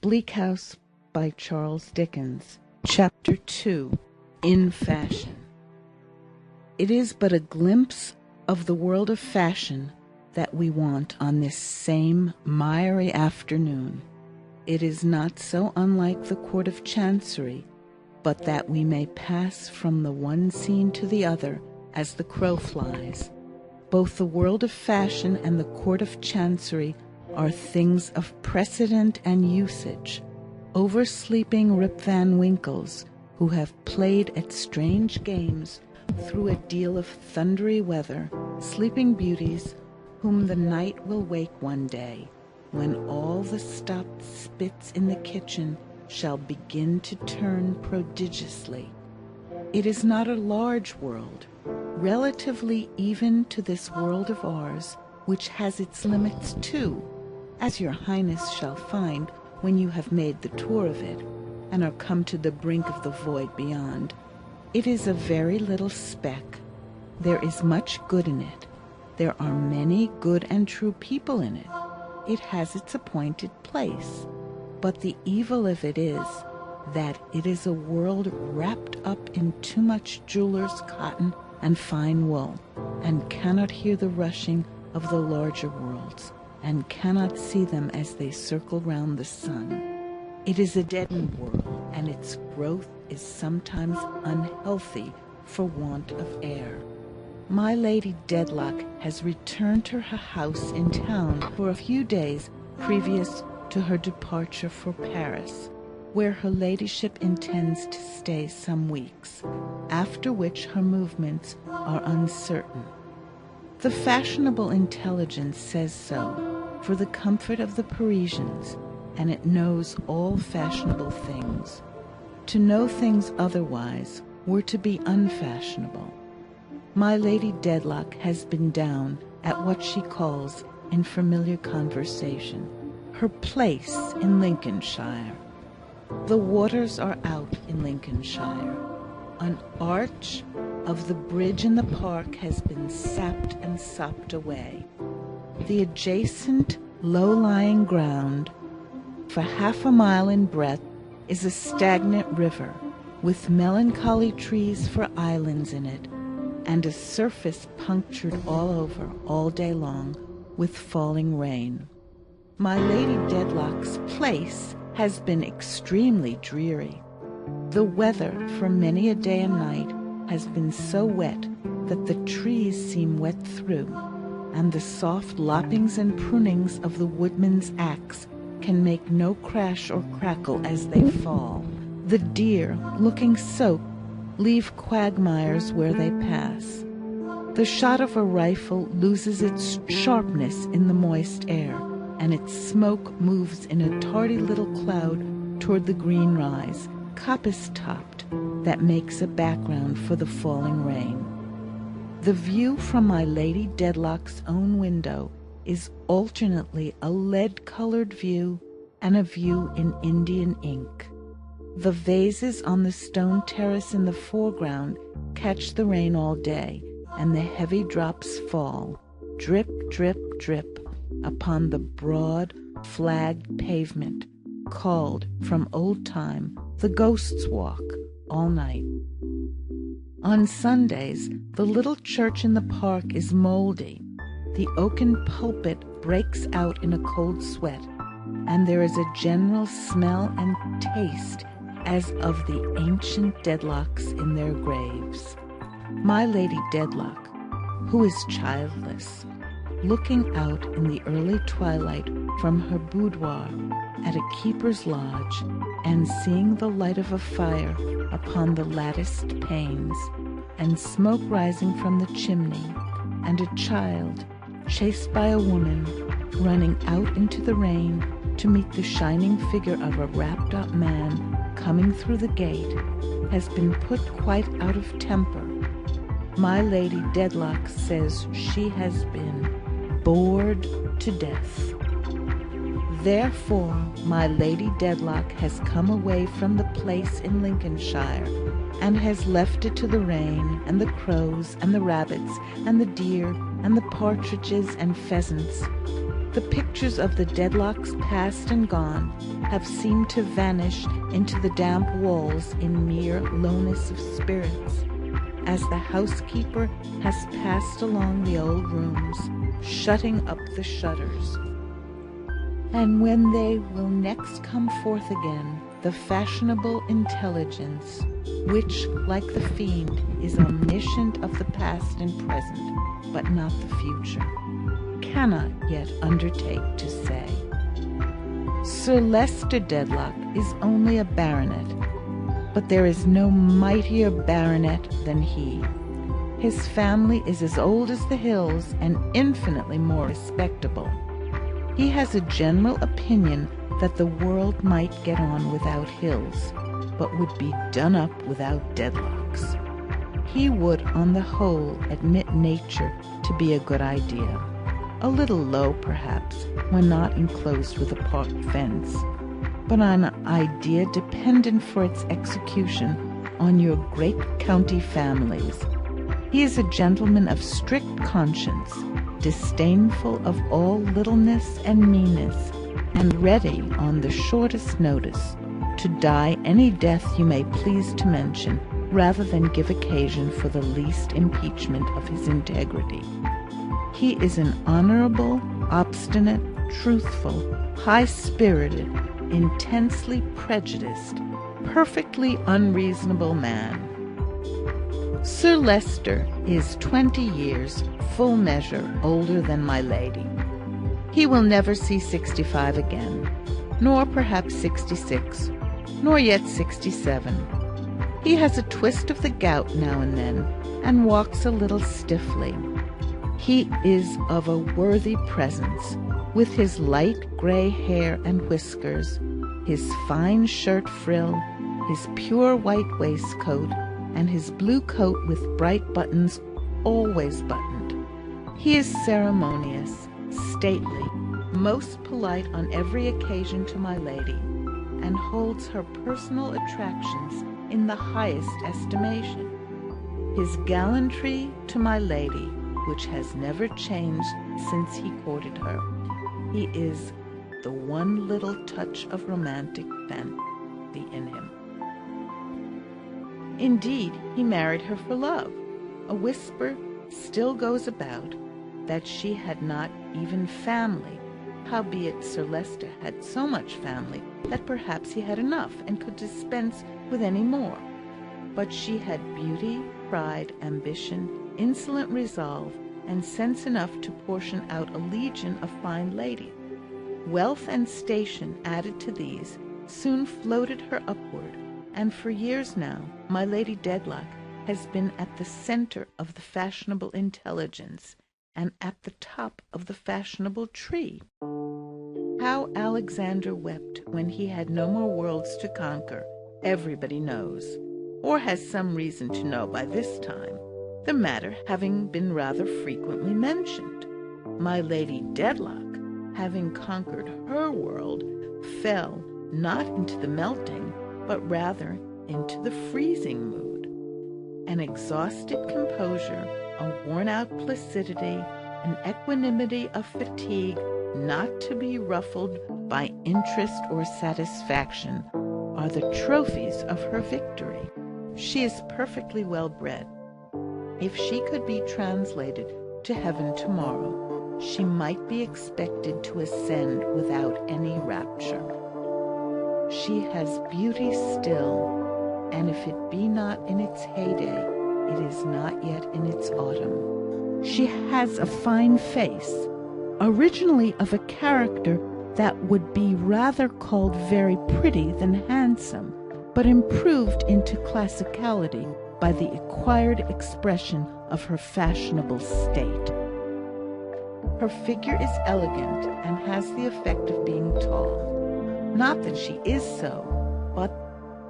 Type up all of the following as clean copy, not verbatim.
Bleak House by Charles Dickens, Chapter 2, In Fashion. It is but a glimpse of the world of fashion that we want on this same miry afternoon. It is not so unlike the Court of Chancery, but that we may pass from the one scene to the other as the crow flies. Both the world of fashion and the Court of Chancery are things of precedent and usage. Oversleeping Rip Van Winkles, who have played at strange games through a deal of thundery weather, sleeping beauties, whom the night will wake one day, when all the stopped spits in the kitchen shall begin to turn prodigiously. It is not a large world, relatively even to this world of ours, which has its limits too, as your Highness shall find when you have made the tour of it, and are come to the brink of the void beyond. It is a very little speck. There is much good in it. There are many good and true people in it. It has its appointed place. But the evil of it is that it is a world wrapped up in too much jeweller's cotton and fine wool, and cannot hear the rushing of the larger worlds, and cannot see them as they circle round the sun. It is a deadened world, and its growth is sometimes unhealthy for want of air. My Lady Dedlock has returned to her house in town for a few days previous to her departure for Paris, where her ladyship intends to stay some weeks, after which her movements are uncertain. The fashionable intelligence says so, for the comfort of the Parisians, and it knows all fashionable things. To know things otherwise were to be unfashionable. My Lady Dedlock has been down at what she calls, in familiar conversation, her place in Lincolnshire. The waters are out in Lincolnshire. An arch of the bridge in the park has been sapped and sopped away. The adjacent low-lying ground, for half a mile in breadth, is a stagnant river, with melancholy trees for islands in it, and a surface punctured all over, all day long, with falling rain. My Lady Dedlock's place has been extremely dreary. The weather for many a day and night has been so wet that the trees seem wet through, and the soft loppings and prunings of the woodman's axe can make no crash or crackle as they fall. The deer, looking soaked, leave quagmires where they pass. The shot of a rifle loses its sharpness in the moist air, and its smoke moves in a tardy little cloud toward the green rise, coppice-topped, that makes a background for the falling rain. The view from my Lady Dedlock's own window is alternately a lead-colored view and a view in Indian ink. The vases on the stone terrace in the foreground catch the rain all day, and the heavy drops fall, drip, drip, drip, upon the broad, flagged pavement, called, from old time, the Ghost's Walk, all night. On Sundays, the little church in the park is mouldy. The oaken pulpit breaks out in a cold sweat, and there is a general smell and taste as of the ancient Dedlocks in their graves. My Lady Dedlock, who is childless, looking out in the early twilight from her boudoir at a keeper's lodge, and seeing the light of a fire upon the latticed panes, and smoke rising from the chimney, and a child, chased by a woman, running out into the rain to meet the shining figure of a wrapped-up man coming through the gate, has been put quite out of temper. My Lady Dedlock says she has been bored to death. Therefore, my Lady Dedlock has come away from the place in Lincolnshire, and has left it to the rain, and the crows, and the rabbits, and the deer, and the partridges and pheasants, The pictures of the Dedlocks past and gone have seemed to vanish into the damp walls in mere lowness of spirits, as the housekeeper has passed along the old rooms, shutting up the shutters. And when they will next come forth again, the fashionable intelligence, which, like the fiend, is omniscient of the past and present, but not the future, cannot yet undertake to say. Sir Leicester Dedlock is only a baronet, but there is no mightier baronet than he. His family is as old as the hills and infinitely more respectable. He has a general opinion that the world might get on without hills, but would be done up without Dedlocks. He would, on the whole, admit nature to be a good idea. A little low, perhaps, when not enclosed with a park fence, but an idea dependent for its execution on your great county families. He is a gentleman of strict conscience, disdainful of all littleness and meanness, and ready, on the shortest notice, to die any death you may please to mention, rather than give occasion for the least impeachment of his integrity. He is an honourable, obstinate, truthful, high-spirited, intensely prejudiced, perfectly unreasonable man. Sir Leicester is 20 years, full measure, older than my lady. He will never see 65 again, nor perhaps 66, nor yet 67. He has a twist of the gout now and then, and walks a little stiffly. He is of a worthy presence, with his light grey hair and whiskers, his fine shirt frill, his pure white waistcoat, and his blue coat with bright buttons always buttoned. He is ceremonious, stately, most polite on every occasion to my lady, and holds her personal attractions in the highest estimation. His gallantry to my lady, which has never changed since he courted her. He is the one little touch of romantic fancy in him. Indeed, he married her for love. A whisper still goes about that she had not even family, howbeit Sir Leicester had so much family that perhaps he had enough and could dispense with any more. But she had beauty, pride, ambition, insolent resolve, and sense enough to portion out a legion of fine ladies. Wealth and station, added to these, soon floated her upward, and for years now my Lady Dedlock has been at the centre of the fashionable intelligence, and at the top of the fashionable tree. How Alexander wept when he had no more worlds to conquer, everybody knows, or has some reason to know by this time, the matter having been rather frequently mentioned. My Lady Dedlock, having conquered her world, fell not into the melting, but rather into the freezing mood. An exhausted composure, a worn-out placidity, an equanimity of fatigue not to be ruffled by interest or satisfaction, are the trophies of her victory. She is perfectly well bred. If she could be translated to heaven tomorrow, she might be expected to ascend without any rapture. She has beauty still, and if it be not in its heyday, it is not yet in its autumn. She has a fine face, originally of a character that would be rather called very pretty than handsome, but improved into classicality by the acquired expression of her fashionable state. Her figure is elegant and has the effect of being tall. Not that she is so, but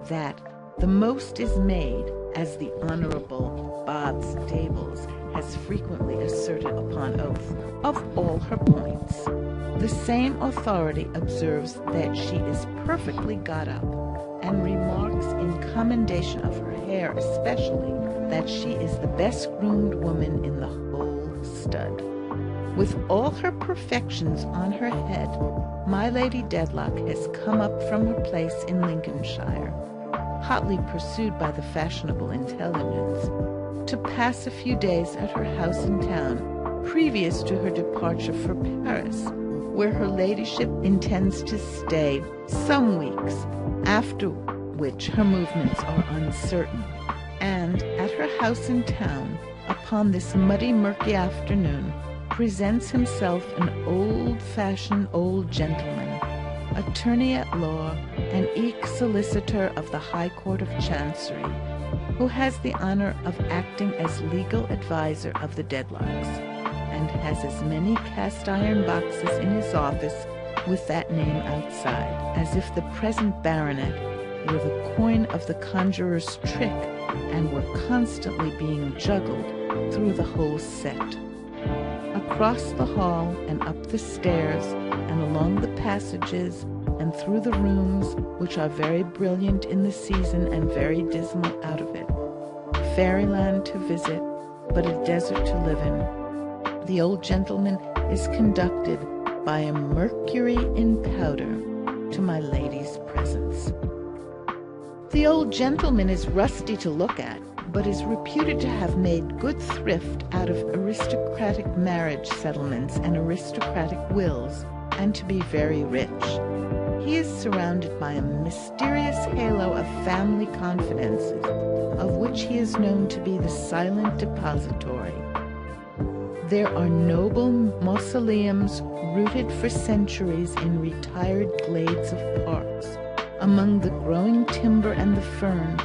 that the most is made, as the Honourable Bob's Stables has frequently asserted upon oath, of all her points. The same authority observes that she is perfectly got up, and remarks in commendation of her hair especially, that she is the best groomed woman in the whole stud. With all her perfections on her head, my Lady Dedlock has come up from her place in Lincolnshire, hotly pursued by the fashionable intelligence, to pass a few days at her house in town, previous to her departure for Paris, where her ladyship intends to stay some weeks, after which her movements are uncertain. And at her house in town, upon this muddy, murky afternoon, presents himself an old-fashioned old gentleman, attorney at law, and eke solicitor of the High Court of Chancery, who has the honour of acting as legal adviser of the Dedlocks, and has as many cast-iron boxes in his office with that name outside, as if the present baronet were the coin of the conjurer's trick, and were constantly being juggled through the whole set. Across the hall and up the stairs and along the passages and through the rooms, which are very brilliant in the season and very dismal out of it, fairyland to visit, but a desert to live in, the old gentleman is conducted by a Mercury in powder to my lady's presence. The old gentleman is rusty to look at, but is reputed to have made good thrift out of aristocratic marriage settlements and aristocratic wills, and to be very rich. He is surrounded by a mysterious halo of family confidences, of which he is known to be the silent depository. There are noble mausoleums rooted for centuries in retired glades of parks, among the growing timber and the fern,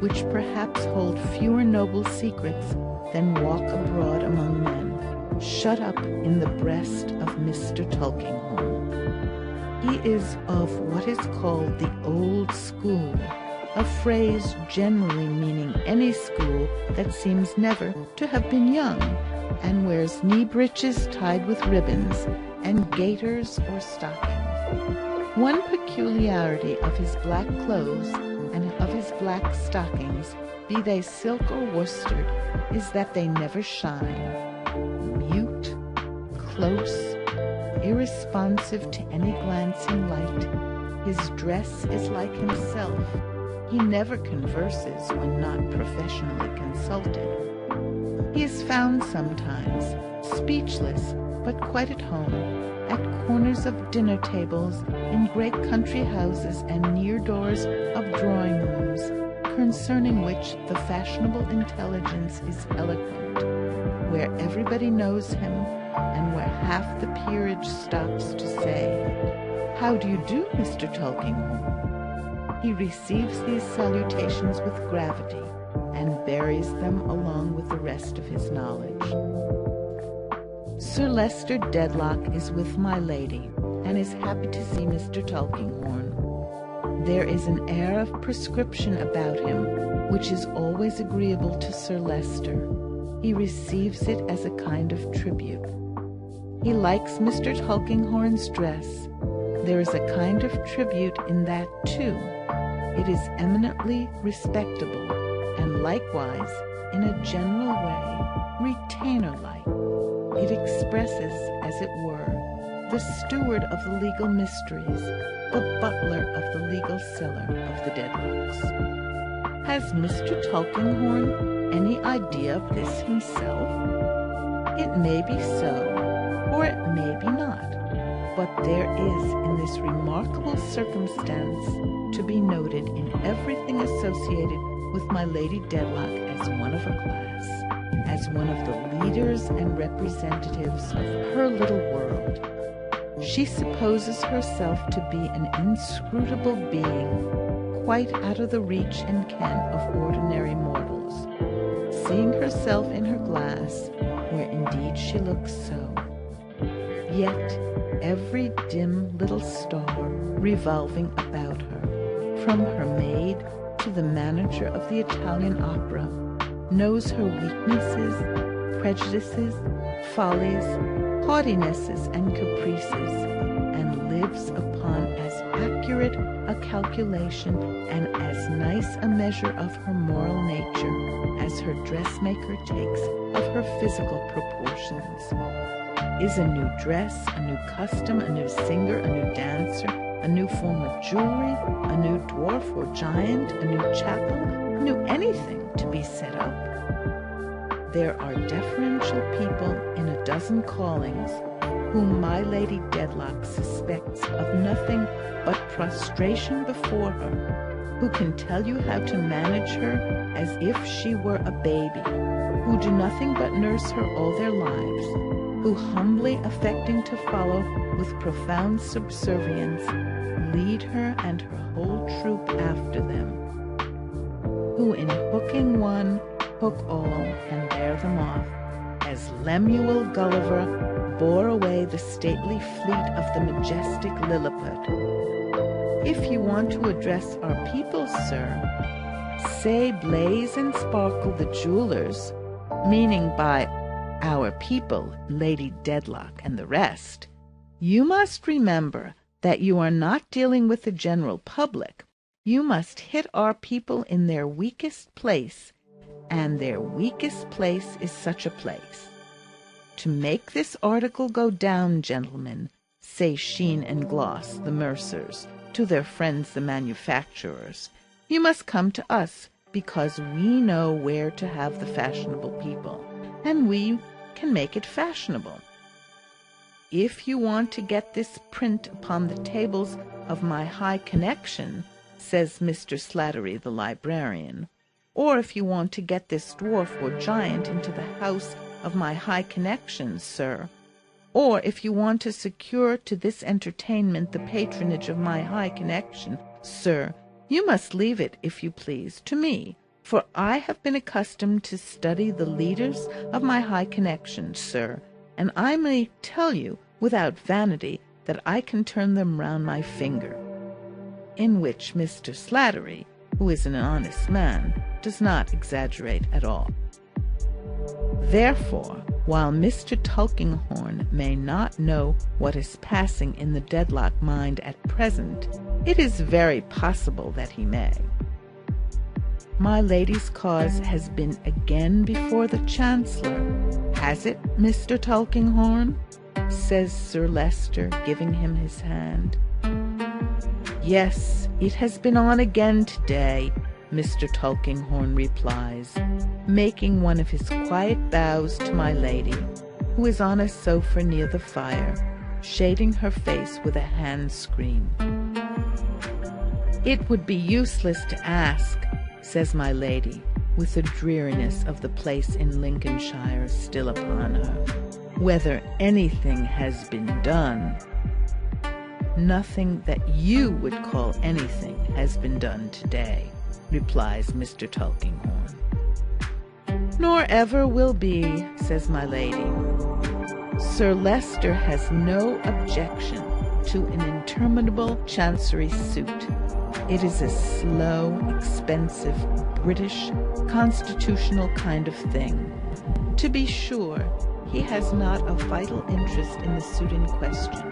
which perhaps hold fewer noble secrets than walk abroad among men, shut up in the breast of Mr. Tulkinghorn. He is of what is called the old school, a phrase generally meaning any school that seems never to have been young, and wears knee breeches tied with ribbons, and gaiters or stockings. One peculiarity of his black clothes and of his black stockings, be they silk or worsted, is that they never shine. Mute, close, irresponsive to any glancing light, his dress is like himself. He never converses when not professionally consulted. He is found sometimes, speechless, but quite at home, at corners of dinner tables, in great country houses, and near doors of drawing rooms, concerning which the fashionable intelligence is eloquent, where everybody knows him, and where half the peerage stops to say, "How do you do, Mr. Tulkinghorn?" He receives these salutations with gravity, and buries them along with the rest of his knowledge. Sir Leicester Dedlock is with my lady, and is happy to see Mr. Tulkinghorn. There is an air of prescription about him, which is always agreeable to Sir Leicester. He receives it as a kind of tribute. He likes Mr. Tulkinghorn's dress. There is a kind of tribute in that, too. It is eminently respectable, and likewise, in a general way, retainer-like. It expresses, as it were, the steward of the legal mysteries, the butler of the legal cellar of the Dedlocks. Has Mr. Tulkinghorn any idea of this himself? It may be so, or it may be not, but there is in this remarkable circumstance to be noted in everything associated with my Lady Dedlock as one of a class, as one of the leaders and representatives of her little world. She supposes herself to be an inscrutable being, quite out of the reach and ken of ordinary mortals, seeing herself in her glass, where indeed she looks so. Yet every dim little star revolving about her, from her maid to the manager of the Italian opera, knows her weaknesses, prejudices, follies, haughtinesses, and caprices, and lives upon as accurate a calculation and as nice a measure of her moral nature as her dressmaker takes of her physical proportions. is a new dress, a new custom, a new singer, a new dancer, a new form of jewelry, a new dwarf or giant, a new chapel, a new anything to be set up. There are deferential people in a dozen callings whom my Lady Dedlock suspects of nothing but prostration before her, who can tell you how to manage her as if she were a baby, who do nothing but nurse her all their lives, who, humbly affecting to follow with profound subservience, lead her and her whole troop after them, who in hooking one, hook all, and bear them off, as Lemuel Gulliver bore away the stately fleet of the majestic Lilliput. If you want to address our people, sir, say Blaze and Sparkle the jewelers, meaning by our people, Lady Dedlock and the rest, you must remember that you are not dealing with the general public. You must hit our people in their weakest place, and their weakest place is such a place. To make this article go down, gentlemen, say Sheen and Gloss, the mercers, to their friends the manufacturers, you must come to us, because we know where to have the fashionable people, and we can make it fashionable. If you want to get this print upon the tables of my high connection, says Mr. Slattery the librarian, or if you want to get this dwarf or giant into the house of my high connection, sir, or if you want to secure to this entertainment the patronage of my high connection, sir, you must leave it, if you please, to me, for I have been accustomed to study the leaders of my high connection, sir, and I may tell you, without vanity, that I can turn them round my finger. In which Mr. Slattery, who is an honest man, does not exaggerate at all. Therefore, while Mr. Tulkinghorn may not know what is passing in the Dedlock mind at present, it is very possible that he may. My lady's cause has been again before the Chancellor, has it, Mr. Tulkinghorn? Says Sir Leicester, giving him his hand. Yes, it has been on again today, Mr. Tulkinghorn replies, making one of his quiet bows to my lady, who is on a sofa near the fire, shading her face with a hand screen. It would be useless to ask, says my lady, with the dreariness of the place in Lincolnshire still upon her, whether anything has been done. Nothing that you would call anything has been done today, replies Mr. Tulkinghorn. Nor ever will be, says my lady. Sir Leicester has no objection to an interminable chancery suit. It is a slow, expensive, British, constitutional kind of thing. To be sure, he has not a vital interest in the suit in question,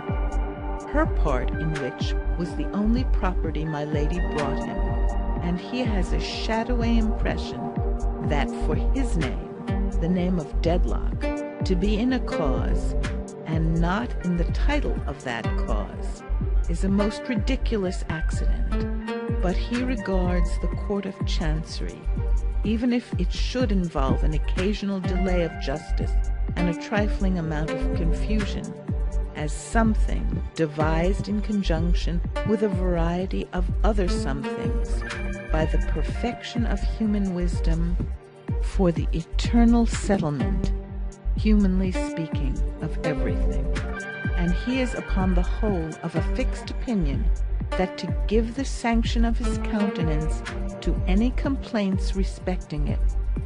her part in which was the only property my lady brought him, and he has a shadowy impression that for his name, the name of Dedlock, to be in a cause, and not in the title of that cause, is a most ridiculous accident. But he regards the Court of Chancery, even if it should involve an occasional delay of justice and a trifling amount of confusion, as something devised in conjunction with a variety of other somethings by the perfection of human wisdom for the eternal settlement, humanly speaking, of everything. And he is upon the whole of a fixed opinion that to give the sanction of his countenance to any complaints respecting it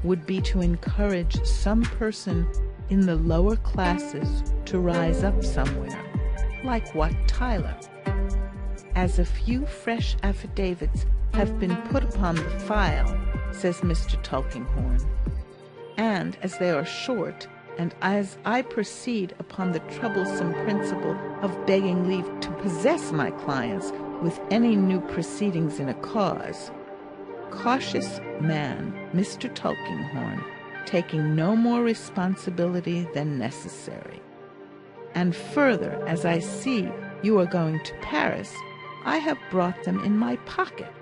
would be to encourage some person in the lower classes to rise up somewhere, like Wat Tyler. As a few fresh affidavits have been put upon the file, says Mr. Tulkinghorn, and as they are short, and as I proceed upon the troublesome principle of begging leave to possess my clients with any new proceedings in a cause, cautious man, Mr. Tulkinghorn, taking no more responsibility than necessary, And further, as I see you are going to Paris, I have brought them in my pocket."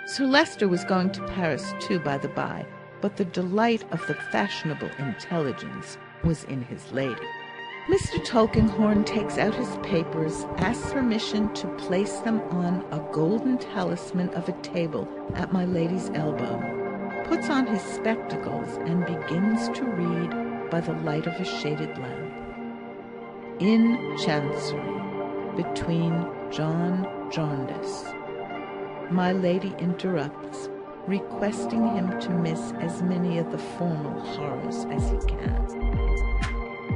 Sir Leicester was going to Paris too, by the by, but the delight of the fashionable intelligence was in his lady. Mr. Tulkinghorn takes out his papers, asks permission to place them on a golden talisman of a table at my lady's elbow, puts on his spectacles, and begins to read by the light of a shaded lamp. In Chancery, between John Jarndyce. My lady interrupts, requesting him to miss as many of the formal horrors as he can.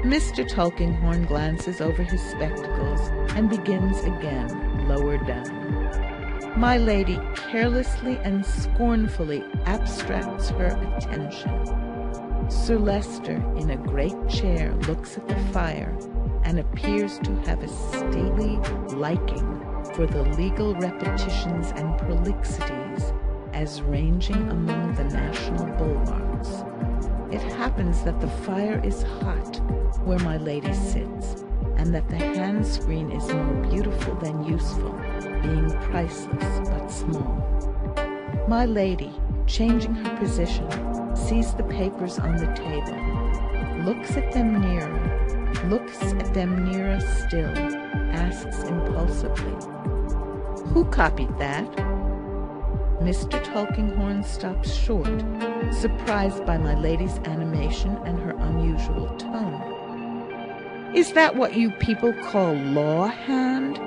Mr. Tulkinghorn glances over his spectacles and begins again, lower down. My lady carelessly and scornfully abstracts her attention. Sir Leicester, in a great chair, looks at the fire and appears to have a stately liking for the legal repetitions and prolixities as ranging among the national bulwarks. It happens that the fire is hot where my lady sits, and that the hand screen is more beautiful than useful, being priceless but small. My lady, changing her position, sees the papers on the table, looks at them nearer still, asks impulsively, "Who copied that?" Mr. Tulkinghorn stops short, surprised by my lady's animation and her unusual tone. "Is that what you people call law hand?"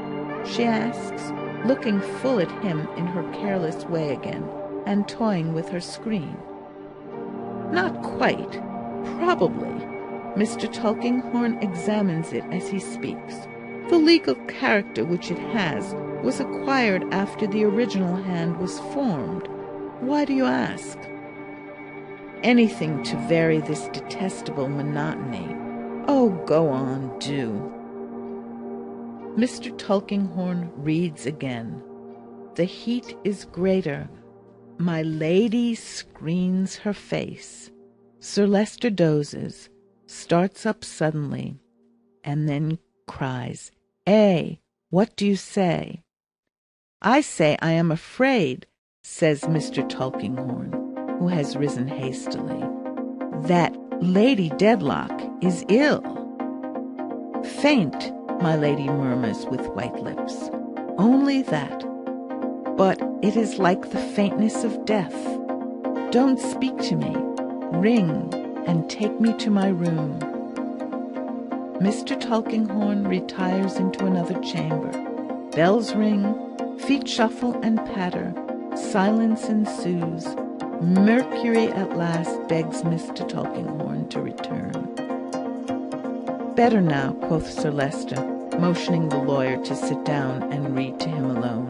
she asks, looking full at him in her careless way again, and toying with her screen. "Not quite. Probably." Mr. Tulkinghorn examines it as he speaks. "The legal character which it has was acquired after the original hand was formed. Why do you ask?" "Anything to vary this detestable monotony. Oh, go on, do." Mr. Tulkinghorn reads again. The heat is greater. My lady screens her face. Sir Leicester dozes, starts up suddenly, and then cries, what do you say?" "I say I am afraid," says Mr. Tulkinghorn, who has risen hastily, "that Lady Dedlock is ill." "Faint," my lady murmurs with white lips. "Only that. But it is like the faintness of death. Don't speak to me. Ring and take me to my room." Mr. Tulkinghorn retires into another chamber. Bells ring, feet shuffle and patter. Silence ensues. Mercury at last begs Mr. Tulkinghorn to return. "Better now," quoth Sir Leicester, motioning the lawyer to sit down and read to him alone.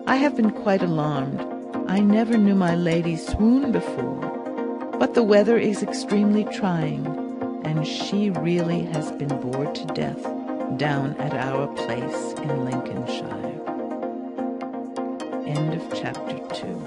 "I have been quite alarmed. I never knew my lady swoon before. But the weather is extremely trying, and she really has been bored to death down at our place in Lincolnshire." End of chapter 2.